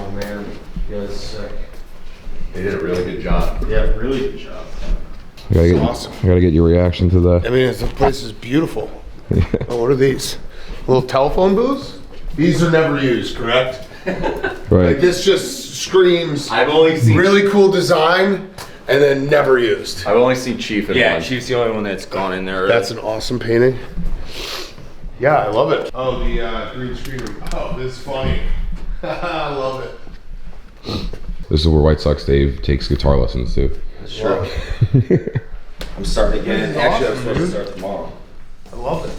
Oh man, you guys sick. They did a really good job. Yeah, really good job. Awesome. I gotta get your reaction to that. I mean, the place is beautiful. Oh, what are these? Little telephone booths? These are never used, correct? Right. Like this just screams I've only seen really cool design and then never used. I've only seen Chief in one. Chief's the only one that's gone in there. That's an awesome painting. Yeah, I love it. Oh, the green screen room. Oh, this is funny. I love it. This is where White Sox Dave takes guitar lessons too. That's true. I'm starting again. Actually, I'm supposed to start tomorrow. I love it.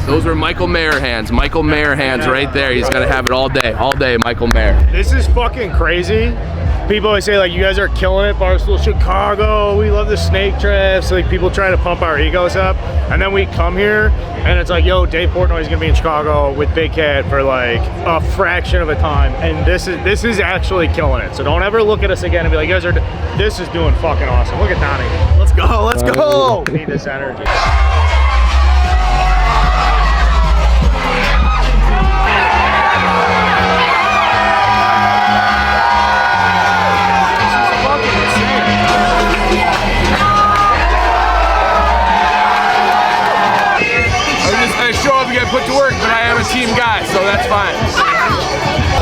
Those were Michael Mayer hands. Michael Mayer hands right there. He's gonna have it all day, Michael Mayer. This is fucking crazy. People always say like, you guys are killing it, Barstool Chicago, we love the snake drafts. Like people try to pump our egos up. And then we come here and it's like, yo, Dave Portnoy's gonna be in Chicago with Big Cat for like a fraction of a time. And this is actually killing it. So don't ever look at us again and be like, you guys are, this is doing fucking awesome. Look at Donnie. Let's go, let's go. We need this energy. Put to work, but I am a team guy, so that's fine.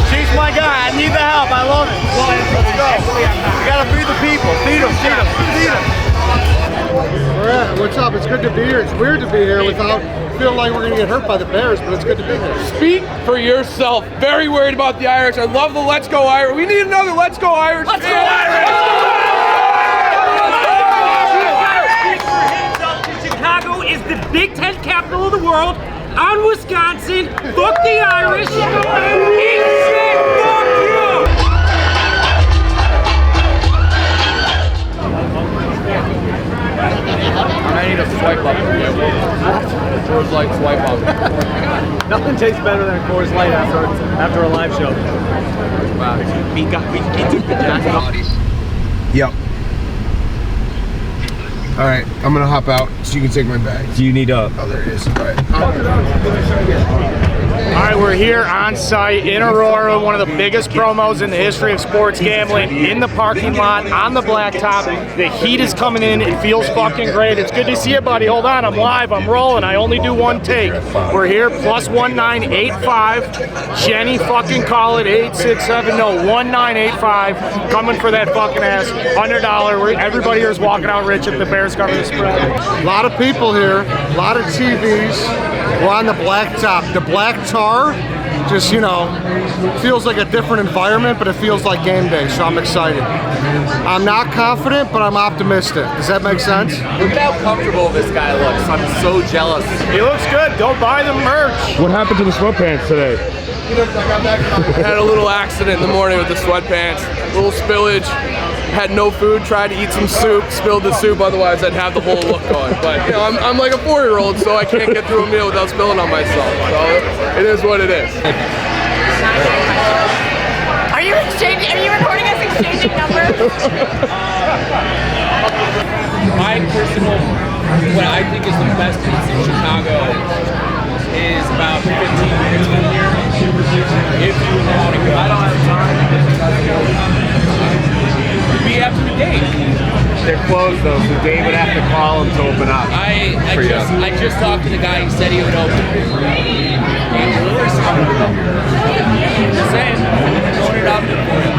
She's my guy. I need the help. I love it. Let's go. We gotta feed the people. Feed them. Feed them. Feed them. What's up? It's good to be here. It's weird to be here without feeling like we're gonna get hurt by the Bears, but it's good to be here. Speak for yourself. Very worried about the Irish. I love the Let's Go Irish. We need another Let's Go Irish. Let's go Irish. Chicago is the Big Ten capital of the world. On Wisconsin, fuck the Irish, eat shit, fuck you! I need a swipe up from you. Coors Light swipe up. Nothing tastes better than a Coors Light after a live show. Wow, we took the jacket. Yep. All right, I'm gonna hop out so you can take my bag. Do you need a... Oh, there it is. All right. All right, we're here on site in Aurora, one of the biggest promos in the history of sports gambling, in the parking lot, on the blacktop. The heat is coming in. It feels fucking great. It's good to see you, buddy. Hold on, I'm live. I'm rolling. I only do one take. We're here, plus 1985. Jenny fucking call it 867. No, 1985. Coming for that fucking ass. $100. Everybody here is walking out rich if the Bears cover the spread. A lot of people here, a lot of TVs. We're on the blacktop. The black tar just, you know, feels like a different environment, but it feels like game day, so I'm excited. I'm not confident, but I'm optimistic. Does that make sense? Look at how comfortable this guy looks. I'm so jealous. He looks good. Go buy the merch. What happened to the sweatpants today? Had a little accident in the morning with the sweatpants. A little spillage. Had no food, tried to eat some soup, spilled the soup, otherwise I'd have the whole look going. But you know, I'm like a 4-year-old, so I can't get through a meal without spilling on myself. So it is what it is. Are you recording us exchanging numbers? My personal, what I think is the best pizza in Chicago is about 15 minutes from here. If you want to go. I don't have time. Be after the game. They're closed though, so Dave would have to call them to open up. I just talked to the guy. He said he would open. Just saying, throwing it out there for you.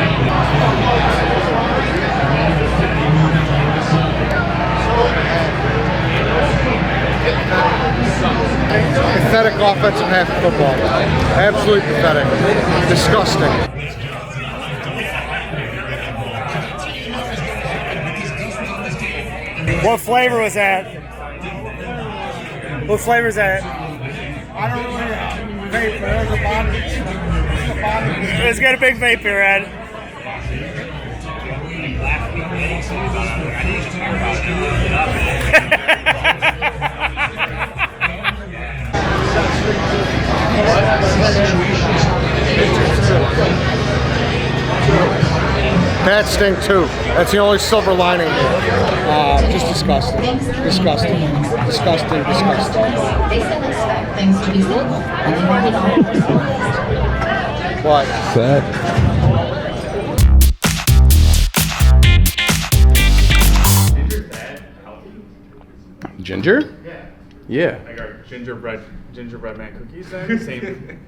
Pathetic offensive half of football. Absolutely pathetic. Disgusting. What flavor was that? What flavor is that? I don't really vape, but there's a bottle. Let's get a big vape here, Ed. stink too. That's the only silver lining here. Just disgusting. Disgusting. Disgusting. Disgusting. They still expect things to be normal. What? Sad. Ginger? Yeah. Like our gingerbread man cookies then? Same.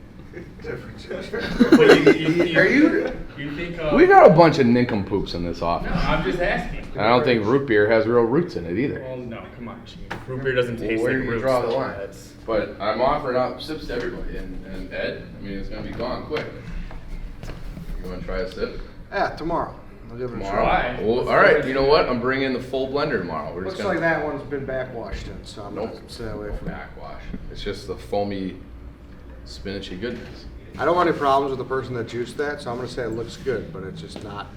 Are you? You think We got a bunch of nincompoops in this office. I'm just asking. I don't think root beer has real roots in it either. Well, no, come on, Chief. Root beer doesn't taste Where like do you roots. draw the line? That's- But I'm offering up sips to everybody, and Ed, I mean, it's gonna be gone quick. You wanna try a sip? Yeah, tomorrow. I'll give it a Tomorrow? try. Well, all right, you know what? I'm bringing the full blender tomorrow. We're just Looks like that one's been backwashed in, so I'm gonna stay away from it. backwash. It's just the foamy, spinachy goodness. I don't want any problems with the person that juiced that, so I'm gonna say it looks good, but it's just not.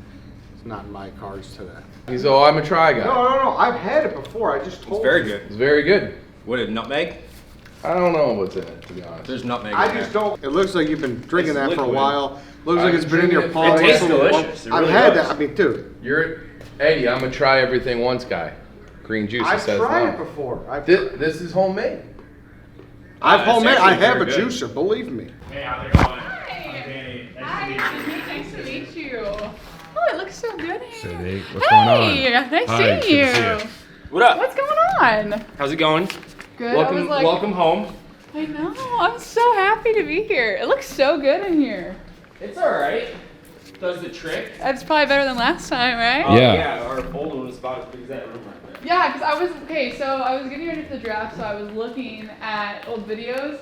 It's not in my cards today. He's oh, I'm a try guy. No. I've had it before. I just told It's very you. good. It's very good. What is nutmeg? I don't know what's in it, to be honest. There's nutmeg. I in just there. don't. It looks like you've been drinking It's that for a liquid. while. Looks like I've it's been in your drinking it- palm. It tastes delicious. It I've really had does. that. I mean, dude. You're Eddie. I'm a try everything once guy. Green juice. He I've says tried no. it before. This is homemade. I've It's homemade. I actually have a very good. juicer. Believe me. Hey, how's it going? Hi, nice to meet you. Oh, it looks so good here. Sydnie, what's going on? Hey, nice Hi, seeing good to you. see you. What up? What's going on? How's it going? Good. Welcome, I was like, welcome home. I know. I'm so happy to be here. It looks so good in here. It's all right. Does the trick. That's probably better than last time, right? Yeah. Our old one was about as big as that room right there. Yeah, because I was so I was getting ready for the draft, so I was looking at old videos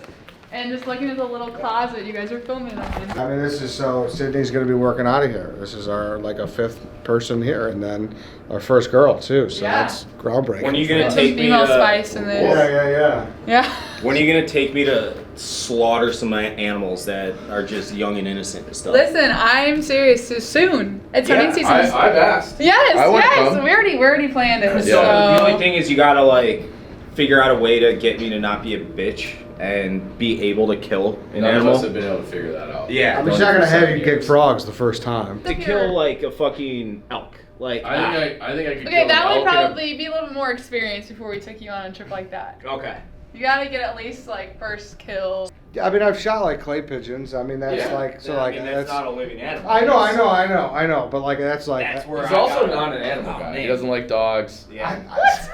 and just looking at the little closet you guys were filming in. I mean, this is so Sydney's going to be working out of here. This is our like a fifth person here, and then our first girl too. So Yeah. that's groundbreaking. When are you gonna Some take me female to? spice in this. Yeah. Yeah. When are you gonna take me to slaughter some animals that are just young and innocent and stuff? Listen, I'm serious. So soon. It's hunting season. I've asked. Yes, I would yes. come. We already planned it. So So the only thing is you gotta like figure out a way to get me to not be a bitch and be able to kill an None of animal. us have been able to figure that out. Yeah. I'm just not going to have you kick frogs the first time. To kill like a fucking elk. Like I think I could. okay, kill an that would elk in a- probably be a little bit more experience before we took you on a trip like that. Okay. You gotta get at least like first kill. Yeah, I mean, I've shot like clay pigeons. I mean, that's Yeah. like so Yeah, like I mean, that's. that's not a living animal. I know. But like that's like. That's where He's I also gotta- not an animal Oh, guy. He man. doesn't like dogs. Yeah.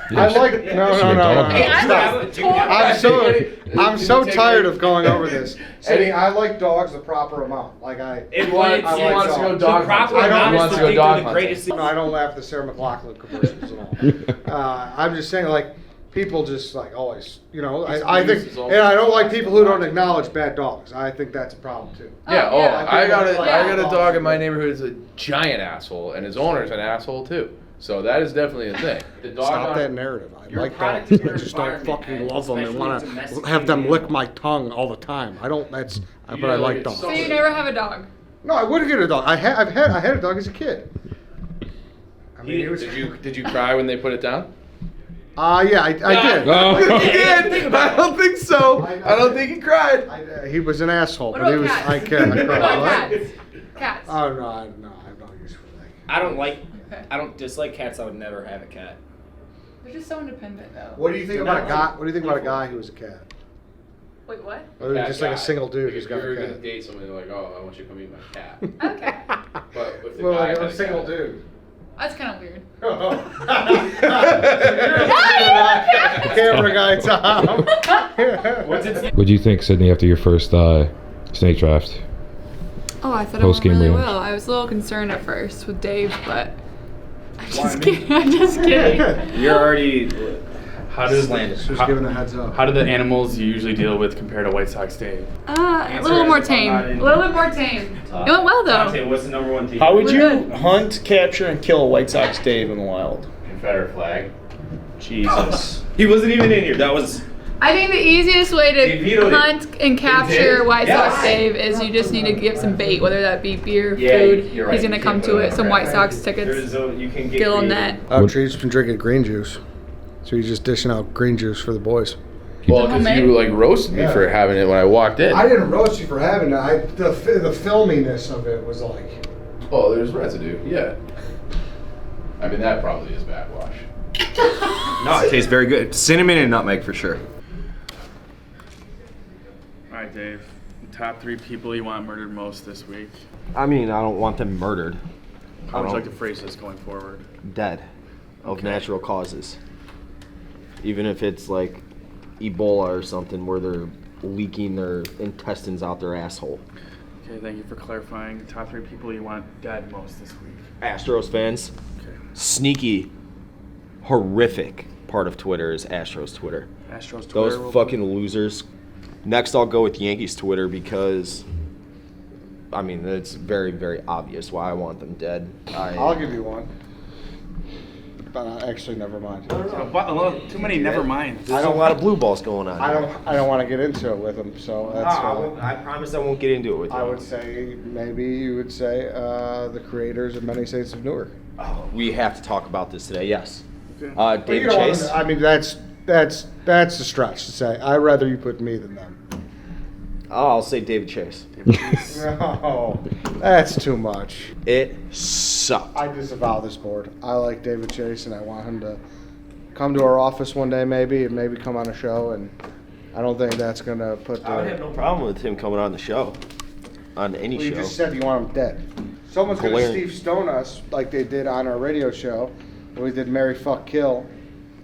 I like no. Hey, I'm Stop. just I'm so tired of going over this. Sydney, I like dogs the proper amount. Like It He wants, wants- he wants to go The dog proper hunting. amount He is wants to to go think dog of the hunting. greatest. No, I don't laugh at the Sarah McLachlan commercials at all. I'm just saying, like, people just like always, I think, and I don't like people who don't acknowledge bad dogs. I think that's a problem too. Yeah. Oh, Oh, yeah. I got Yeah. a dog in my neighborhood who's a giant asshole, and his owner's an asshole too. So that is definitely a thing. The dog Stop on- that narrative. I You're a like product dogs. of your I just don't environment, fucking man, love them and especially want to to domesticate have them them. lick my tongue all the time. I don't. That's. But I like dogs. So you never have a dog. No, I would get a dog. I had a dog as a kid. I mean, it was. Did you cry when they put it down? Yeah, I did. Oh. He did. I don't think so. I don't think he cried. He was an asshole, What but he about was. cats? I can't. I What about cried. cats? Cats. Oh no, I have no use for that. I don't like. Okay. I don't dislike cats. I would never have a cat. They're just so independent though. What do you think about a guy? What do you think about a guy who was a cat? Wait, what? Or just like guy. a single dude who's If got you were a gonna cat? date somebody like, oh, I want you to come eat my cat. Okay. But if the Well, guy like had a single cat- dude. That's kind of weird. Camera guy Tom. What do you think, Sydney, after your first snake draft? Oh, I thought Post-game it went really reaction. well. I was a little concerned at first with Dave, but I'm just kidding. I'm just kidding. You're already How does slanted. Just giving a heads up. How do the animals you usually deal with compare to White Sox Dave? A little more tame. A little bit more tame. It went well though. Dante, what's the number one team? How would We're you good. hunt, capture, and kill a White Sox Dave in the wild? Confederate flag. Jesus. He wasn't even in here. That was. I think the easiest way He vetoed to it. hunt and capture did? White Yeah. Sox Dave is you just need to give some bait, whether that be beer, Yeah, food. you're right. He's gonna You come can't to put it it. on Some a White rack. Sox tickets. There's a, you can get Guillen creative. net. Tree's been drinking green juice, so he's just dishing out green juice for the boys. Well, because Homemade? you like roasted me Yeah. for having it when I walked in. I didn't roast you for having that. The filminess of it was like. Oh, there's residue. Yeah. I mean, that probably is backwash. No, it tastes very good. Cinnamon and nutmeg for sure. All right, Dave. Top 3 people you want murdered most this week. I mean, I don't want them murdered. How would you like to phrase this going forward? Dead of natural causes. Even if it's like Ebola or something where they're leaking their intestines out their asshole. Okay, thank you for clarifying. Top 3 people you want dead most this week. Astros fans. Okay. Sneaky, horrific part of Twitter is Astros Twitter. Astros Twitter. Those fucking losers. Next, I'll go with Yankees Twitter because, I mean, it's very, very obvious why I want them dead. I'll give you one. But actually, never mind. Too many never minds. There's a lot of blue balls going on. I don't want to get into it with them, so that's I promise I won't get into it with you. I would say, maybe you would say, the creators of Many Saints of Newark. Oh, we have to talk about this today, yes. Okay. David Chase. I mean, that's a stretch to say. I'd rather you put me than them. Oh, I'll say David Chase. No, that's too much. It sucked. I disavow this board. I like David Chase, and I want him to come to our office one day, maybe come on a show. And I don't think that's gonna put. I would have no problem with him coming on the show, on any show. You just said you want him dead. Someone's gonna Steve Stone us like they did on our radio show when we did Marry, Fuck, Kill,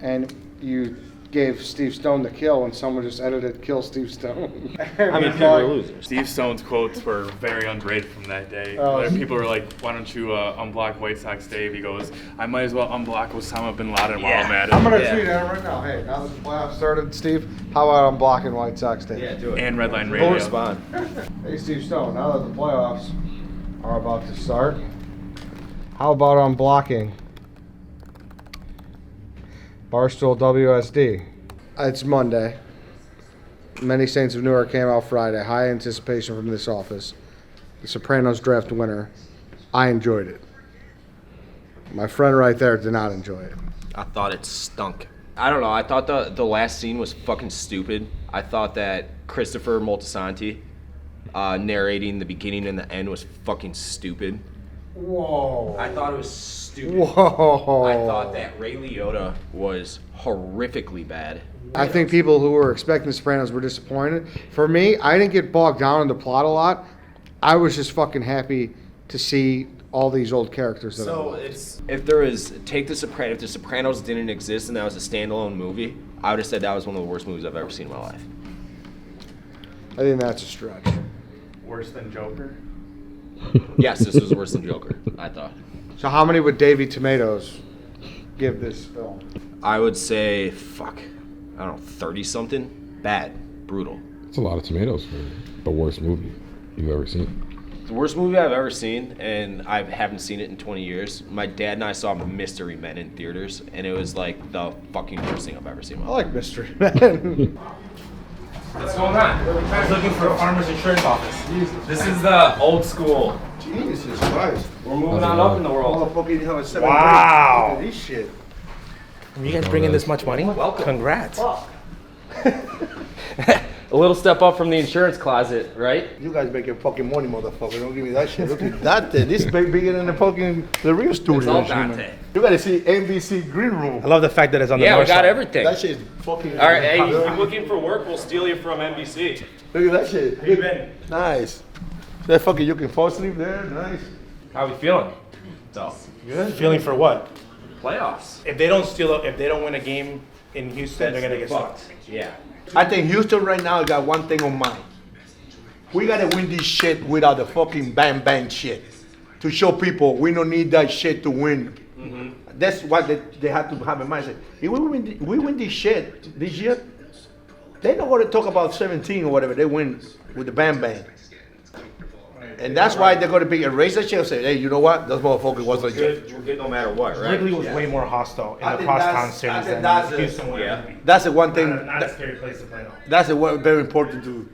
and you gave Steve Stone the kill, and someone just edited "Kill Steve Stone." I mean, people are losers. Steve Stone's quotes were very underrated from that day. People were like, "Why don't you unblock White Sox Dave?" He goes, "I might as well unblock Osama bin Laden while I'm at it." I'm gonna tweet at him right now. Hey, now that the playoffs started, Steve, how about unblocking White Sox Dave? Yeah, do it. And Redline Radio. We'll respond. Hey, Steve Stone, now that the playoffs are about to start, how about unblocking Barstool WSD? It's Monday. Many Saints of Newark came out Friday. High anticipation from this office. The Sopranos draft winner. I enjoyed it. My friend right there did not enjoy it. I thought it stunk. I don't know. I thought the last scene was fucking stupid. I thought that Christopher Moltisanti narrating the beginning and the end was fucking stupid. Whoa. I thought it was stupid. Whoa. I thought that Ray Liotta was horrifically bad. I think people who were expecting The Sopranos were disappointed. For me, I didn't get bogged down in the plot a lot. I was just fucking happy to see all these old characters. So if The Sopranos didn't exist and that was a standalone movie, I would have said that was one of the worst movies I've ever seen in my life. I think that's a stretch. Worse than Joker? Yes, this was worse than Joker, I thought. So how many would Davey Tomatoes give this film? I would say, I don't know, 30-something? Bad. Brutal. It's a lot of tomatoes for the worst movie you've ever seen. The worst movie I've ever seen, and I haven't seen it in 20 years. My dad and I saw Mystery Men in theaters, and it was like the fucking worst thing I've ever seen in my life. I like Mystery Men. What's going on? I was looking for a farmer's insurance office. This is the old school. Jesus Christ. We're moving on up in the world. Wow. Look at this shit. You guys bringing this much money? Welcome. Congrats. A little step up from the insurance closet, right? You guys making fucking money, motherfucker. Don't give me that shit. Look at that thing. This is bigger than the real studio. It's all Dante. You gotta see NBC Green Room. I love the fact that it's on the north north side. side. Yeah, we got everything. That shit is fucking... All right, hey, if you're looking for work, we'll steal you from NBC. Look at that shit. How you been? Nice. That fucking, you can fall asleep there. Nice. How we feeling? So good. Feeling for what? Playoffs. If they don't win a game in Houston, they're gonna get fucked. Yeah. I think Houston right now got one thing on mind. We gotta win this shit without the fucking bang bang shit. To show people we don't need that shit to win. Mm-hmm. That's what they have to have in mind. Say, if we win this shit this year, they don't want to talk about 17 or whatever. They win with the bang bang. And that's why they're going to be erase that shit and say, hey, you know what? Those motherfuckers was legit. We're good no matter what, right? Wrigley was way more hostile in I the think crosstown that's- series I think than that's Houston won. That's the one thing. Not a scary place to play though. That's the one very important to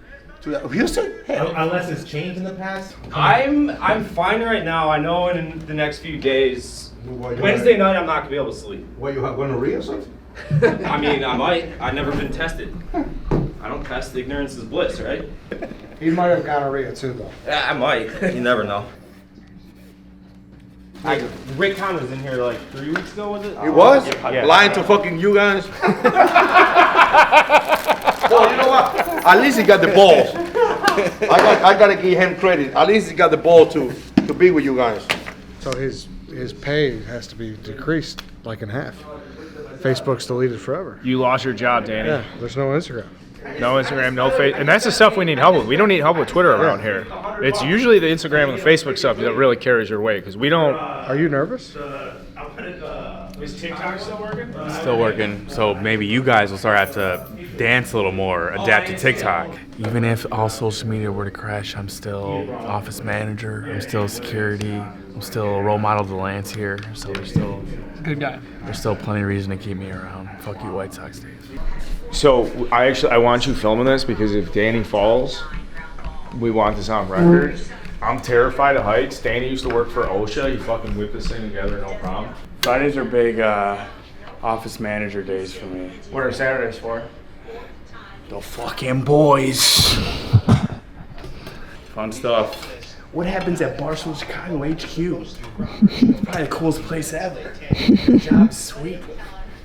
Houston. Hell. Unless it's changed in the past. I'm fine right now. I know in the next few days, Wednesday night, I'm not gonna be able to sleep. What, you have gonorrhea or something? I mean, I might. I've never been tested. I don't test. Ignorance is bliss, right? He might have gonorrhea too, though. Yeah, I might. You never know. Rick Conn was in here like 3 weeks ago, was it? He was? Yeah. Lying to fucking you guys? Well, you know what? At least he got the balls. I gotta give him credit. At least he got the ball to be with you guys. So his pay has to be decreased like in half. Facebook's deleted forever. You lost your job, Danny. Yeah, there's no Instagram. No Instagram, no face, and that's the stuff we need help with. We don't need help with Twitter around here. It's usually the Instagram and the Facebook stuff that really carries your weight because we don't. Are you nervous? Is TikTok still working? Still working, so maybe you guys will start have to dance a little more, adapt to TikTok. Even if all social media were to crash, I'm still office manager, I'm still security, I'm still a role model to Lance here, so there's still Good guy. There's still plenty of reason to keep me around. Fuck you, White Sox Dave. So I want you filming this because if Danny falls, we want this on record. I'm terrified of heights. Danny used to work for OSHA. He fucking whipped this thing together, no problem. Fridays are big office manager days for me. What are Saturdays for? The fucking boys. Fun stuff. What happens at Barstool Chicago HQ? It's probably the coolest place ever. Job's sweet.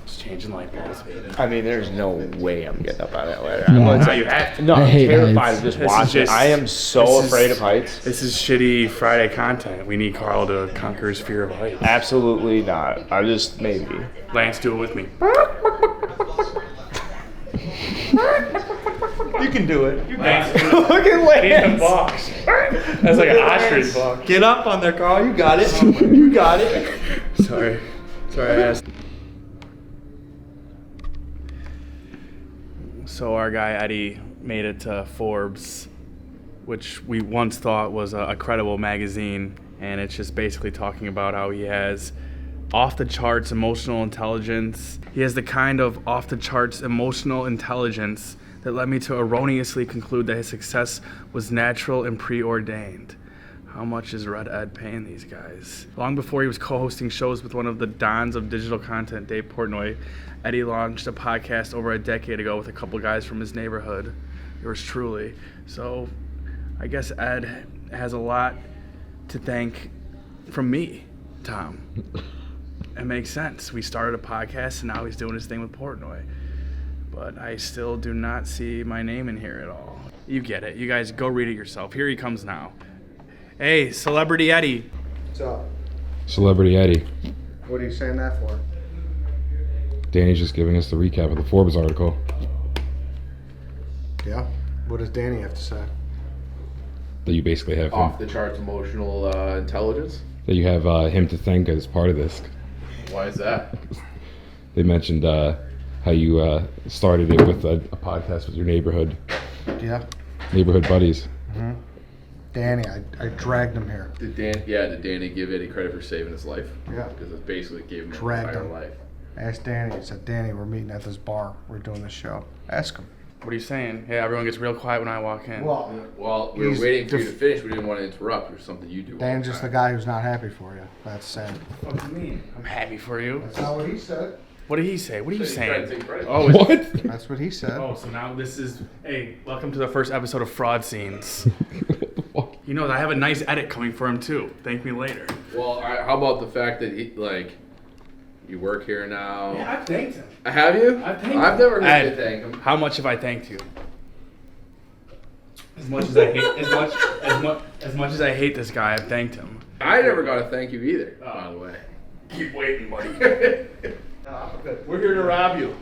Just changing light bulbs, baby. I mean, there's no way I'm getting up out of that ladder. No, now you have to. No, I'm terrified heights. of just This is watching. just- I am so afraid of heights. This is shitty Friday content. We need Carl to conquer his fear of heights. Absolutely not. I just maybe. Lance, do it with me. You can do it. Look at Lance. Box. That's like an ostrich box. Get up on there, Carl. You got it. You got it. Sorry I asked. So our guy Eddie made it to Forbes, which we once thought was a credible magazine, and it's just basically talking about how he has off-the-charts emotional intelligence. He has the kind of off-the-charts emotional intelligence that led me to erroneously conclude that his success was natural and preordained. How much is Red Ed paying these guys? Long before he was co-hosting shows with one of the dons of digital content, Dave Portnoy, Eddie launched a podcast over a decade ago with a couple guys from his neighborhood, yours truly. So I guess Ed has a lot to thank from me, Tom. It makes sense. We started a podcast and now he's doing his thing with Portnoy. But I still do not see my name in here at all. You get it. You guys go read it yourself. Here he comes now. Hey, Celebrity Eddie. What's up? Celebrity Eddie. What are you saying that for? Danny's just giving us the recap of the Forbes article. Yeah. What does Danny have to say? That you basically have Off him, the charts emotional intelligence. that you have him to thank as part of this. Why is that? They mentioned how you started it with a podcast with your neighborhood buddies. Mm-hmm. Danny, I dragged him here. Did Danny give Eddie credit for saving his life? Yeah. Because it basically gave him Dragged his entire him. life. Ask Danny. I said, Danny, we're meeting at this bar. We're doing this show. Ask him. What are you saying? Yeah, everyone gets real quiet when I walk in. Well, we were he's waiting for you to finish. We didn't want to interrupt. There's something you do. Dan's just the guy who's not happy for you. That's sad. What do you mean? I'm happy for you. That's not what he said. What did he say? What are you saying? Oh, what? That's what he said. Oh, so now this is, hey, welcome to the first episode of Fraud Scenes. You know, I have a nice edit coming for him too. Thank me later. Well, how about the fact that you work here now? Yeah, I've thanked him. Have you? I've thanked him. I've never heard Ed, you thank him. How much have I thanked you? As much as I hate, as much as I hate this guy, I've thanked him. I never got a thank you either, by the way. Keep waiting, buddy. We're here to rob you.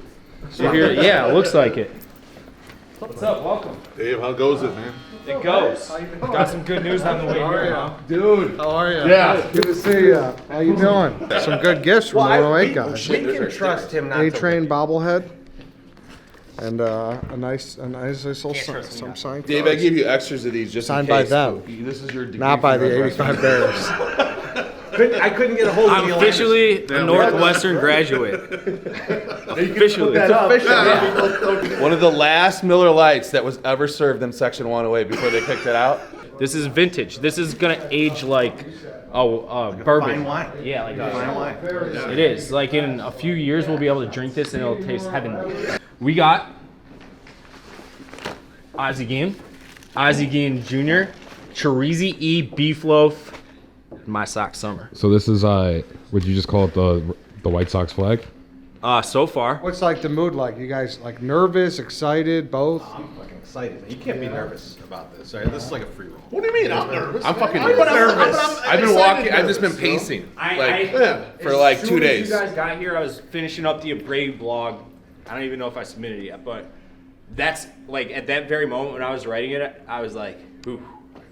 So here, yeah, it looks like it. What's up? Welcome. Dave, how goes it, man? It goes. Got some good news on the way here, huh? Dude. How are you? Yeah. Good to see you. How you doing? Some good gifts from the 108 guys. We can trust him not to. A-Train bobblehead. And a nice little some signed Dave, I gave you extras of these just signed in by case. them. This is your degree Not by from the Northwestern. 85 Bears. I couldn't get a hold of I'm you. officially a Northwestern graduate. Officially. One of the last Miller Lights that was ever served in Section 108 before they kicked it out. This is vintage. This is gonna age like bourbon. Fine wine. Yeah, like Fine wine. it is. Like in a few years, we'll be able to drink this and it'll taste heavenly. We got Ozzie Guillen Jr., Chorizy E beef loaf, my Sox summer. So this is would you just call it the White Sox flag? So far. What's like the mood like? You guys like nervous, excited, both? I'm fucking excited. You can't be nervous about this. Right? This is like a free roll. What do you mean? I'm nervous. I'm fucking nervous. I've been walking. I've just been pacing for like 2 days. As soon as you guys got here, I was finishing up the Abrade blog. I don't even know if I submitted it yet, but that's like at that very moment when I was writing it, I was like, ooh,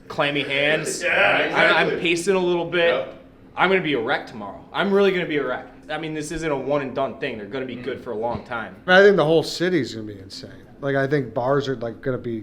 clammy hands. Yeah, exactly. I'm pacing a little bit. Yep. I'm going to be a wreck tomorrow. I'm really going to be a wreck. I mean, this isn't a one and done thing. They're going to be good for a long time. I think the whole city's going to be insane. Like, I think bars are like going to be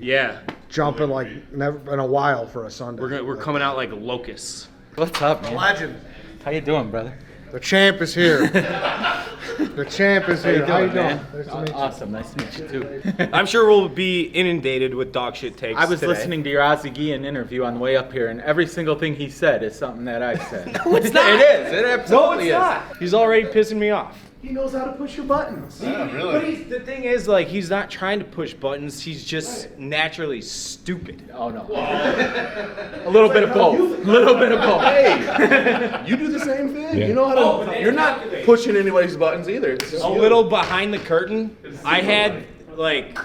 jumping like never in a while for a Sunday. We're coming out like locusts. What's up, man? Legend. How you doing, brother? The champ is here. The champ is here. How you doing? Nice to meet you. Awesome. Nice to meet you, too. I'm sure we'll be inundated with dog shit takes I was today. listening to your Ozzie Guillen interview on the way up here, and every single thing he said is something that I said. No, it's not. It is. It absolutely is. Not. He's already pissing me off. He knows how to push your buttons. Yeah, really. But the thing is, like, he's not trying to push buttons. He's just naturally stupid. Oh, no. A little bit of both. A little bit of both. Hey, you do the same thing. Yeah. You know how to. You're not pushing anybody's buttons either. It's just A little behind the curtain. I had, like,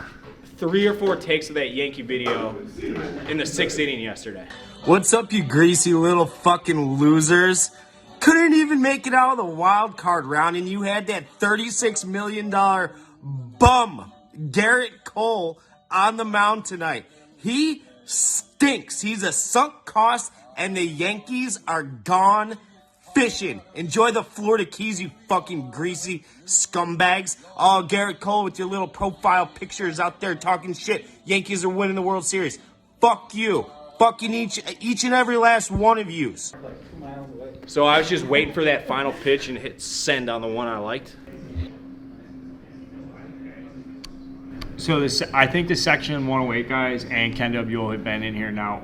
3 or 4 takes of that Yankee video in the 6th inning yesterday. What's up, you greasy little fucking losers? Couldn't even make it out of the wild card round, and you had that $36 million bum, Garrett Cole, on the mound tonight. He stinks. He's a sunk cost, and the Yankees are gone fishing. Enjoy the Florida Keys, you fucking greasy scumbags. Oh, Garrett Cole with your little profile pictures out there talking shit. Yankees are winning the World Series. Fuck you. Fucking each and every last one of yous. So I was just waiting for that final pitch and hit send on the one I liked. So I think the Section 108 guys and Ken.W.o have been in here now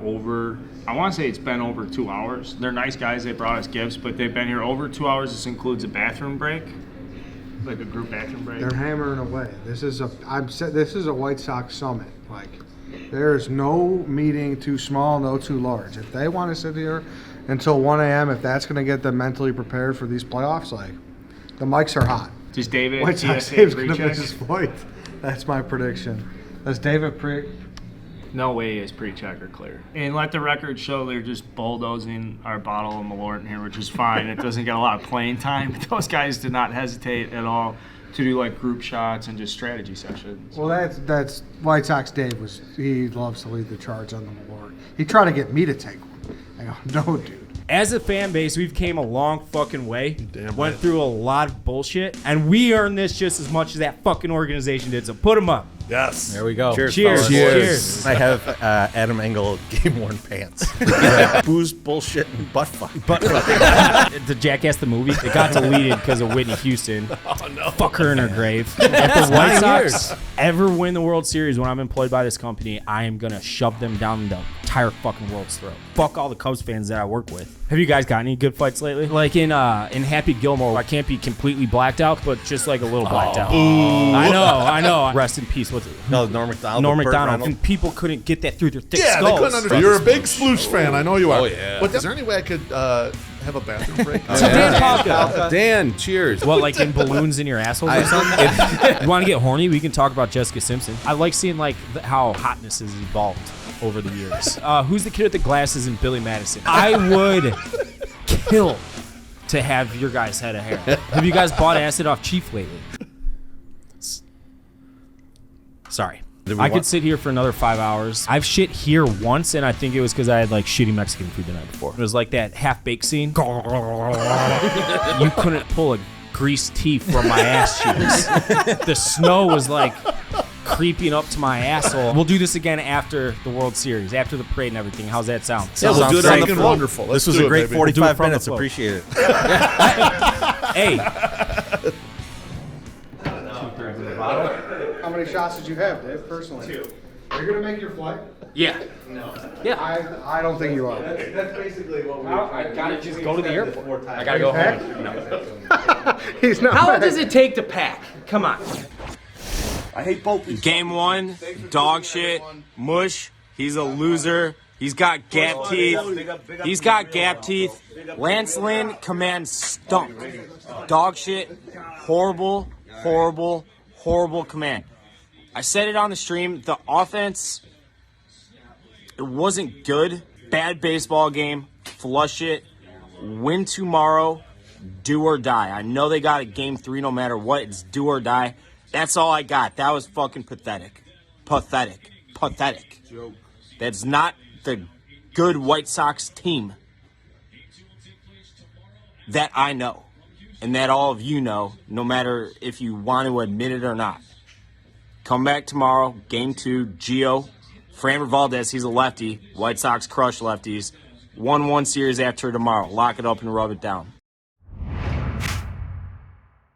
I want to say it's been over 2 hours. They're nice guys. They brought us gifts, but they've been here over 2 hours. This includes a bathroom break, like a group bathroom break. They're hammering away. This is a White Sox summit. Like, there is no meeting too small, no too large. If they want to sit here until 1 a.m., if that's going to get them mentally prepared for these playoffs, like, the mics are hot. Does David White Sox Dave's going to miss his flight. That's my prediction. Does David No way is pre-check or clear. And let the record show they're just bulldozing our bottle of Malort in here, which is fine. It doesn't get a lot of playing time. But those guys did not hesitate at all to do like group shots and just strategy sessions. Well, that's White Sox Dave he loves to lead the charge on the Malort. He tried to get me to take one. I go, no, dude. As a fan base, we've came a long fucking way. Went through a lot of bullshit, and we earned this just as much as that fucking organization did. So put them up. Yes. There we go. Cheers. Cheers. Cheers. I have Adam Engel game-worn pants. Booze, bullshit, and butt fuck. The Jackass the movie, it got deleted because of Whitney Houston. Oh, no. Fuck her in her grave. If the White Sox ever win the World Series when I'm employed by this company, I am going to shove them down the entire fucking world's throat. Fuck all the Cubs fans that I work with. Have you guys got any good fights lately? Like in Happy Gilmore, I can't be completely blacked out, but just like a little blacked out. I know. Rest in peace. What's it? No, Norm Macdonald. Norm Macdonald. And people couldn't get that through their thick Yeah, skulls. they couldn't understand. You're a big Sploosh fan. I know you are. Oh, yeah. But is there any way I could have a bathroom break? Dan, cheers. What, like in balloons in your assholes or something? You want to get horny? We can talk about Jessica Simpson. I like seeing like how hotness has evolved over the years. Who's the kid with the glasses in Billy Madison? I would kill to have your guys' head of hair. Have you guys bought acid off Chief lately? Sorry. I could sit here for another 5 hours. I've shit here once, and I think it was because I had like shitty Mexican food the night before. It was like that half-baked scene. You couldn't pull a greased teeth from my ass cheeks. The snow was like creeping up to my asshole. We'll do this again after the World Series, after the parade and everything. How's that sound? Yeah, we'll do it on the floor. Wonderful. This was a great 45 minutes. Appreciate it. Hey. How many shots did you have, Dave, personally? 2. Are you going to make your flight? Yeah. No. Yeah. I don't think you are. That's basically what we I gotta just go to the airport. I gotta go home. No. He's not. How long back. does it take to pack? Come on. I hate both these. Game 1, dog shit, mush, he's a loser. He's got gap teeth. He's got gap teeth. Lance Lynn command stunk. Dog shit. Horrible, horrible, horrible command. I said it on the stream. The offense, it wasn't good. Bad baseball game. Flush it. Win tomorrow. Do or die. I know they got a game 3 no matter what. It's do or die. That's all I got. That was fucking pathetic. Pathetic. Pathetic. Joke. That's not the good White Sox team that I know and that all of you know, no matter if you want to admit it or not. Come back tomorrow, game 2, Gio, Framber Valdez, he's a lefty. White Sox crush lefties. 1-1 series after tomorrow. Lock it up and rub it down.